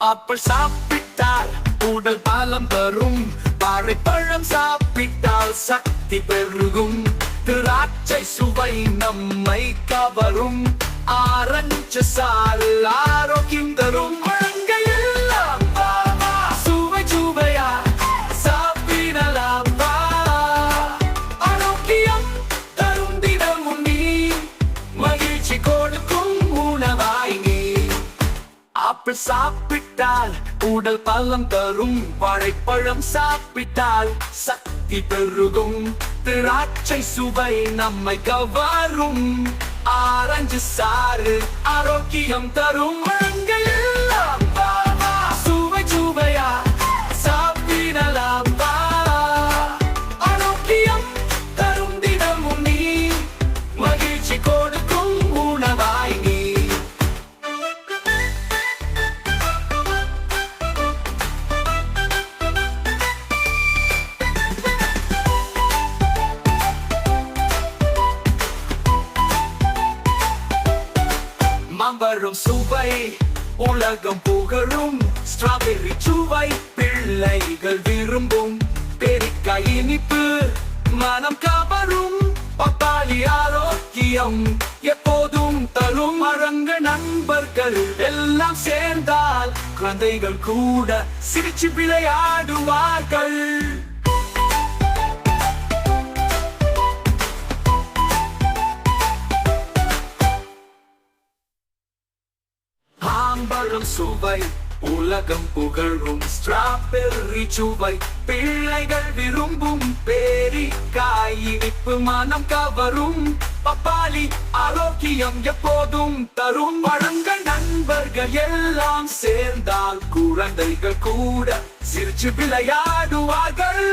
Apple சாப்பிட்டால் உடல் பலம் தரும், வாழைப்பழம் சாப்பிட்டால் சக்தி பெருகும், திராட்சை சுவை நம்மை கவரும், ஆரஞ்சு சாறு ஆரோக்கியம் தரும். பழங்கள் எல்லாம் வா வா, சுவை சுவையா சாப்பிடலாம் வா. ஆரோக்கியம் தரும் தினமும் நீ, மகிழ்ச்சி கொடுக்கும் உணவாய் நீ. ஆப்பிள் சாப்பிட்டால் உடல் பலம் தரும், வாழைப்பழம் சாப்பிட்டால் சக்தி பெருகும், திராட்சை சுவை நம்மை கவரும், ஆரஞ்சு சாறு ஆரோக்கியம் தரும். பழங்கள் எல்லாம் வா வா, சுவை சுவையா சாப்பிடலாம் வா. ஆரோக்கியம் தரும் தினமும் நீ, மகிழ்ச்சி கொடுக்கும் உணவாய் நீ. மாம்பழம் சுவை உலகம் புகழும், ஸ்ட்ராபெர்ரி சுவை பிள்ளைகள் விரும்பும், பெரிக்காய் இனிப்பு மனம் கவரும், பப்பாளி ஆரோக்கியம் எப்போதும் தரும். மரங்கள் நண்பர்கள் எல்லாம் சேர்ந்தால் குழந்தைகள் கூட சிரிச்சு விளையாடுவார்கள். மாம்பழம் சுவை உலகம் புகழும், ஸ்ட்ராபெர்ரி சுவை பிள்ளைகள் விரும்பும், பேரிக்காய் இனிப்பு மனம் கவரும், பப்பாளி ஆரோக்கியம் எப்போதும் தரும். பழங்கள் நண்பர்கள் எல்லாம் சேர்ந்தால் குழந்தைகள் கூட சிரிச்சு விளையாடுவார்கள்.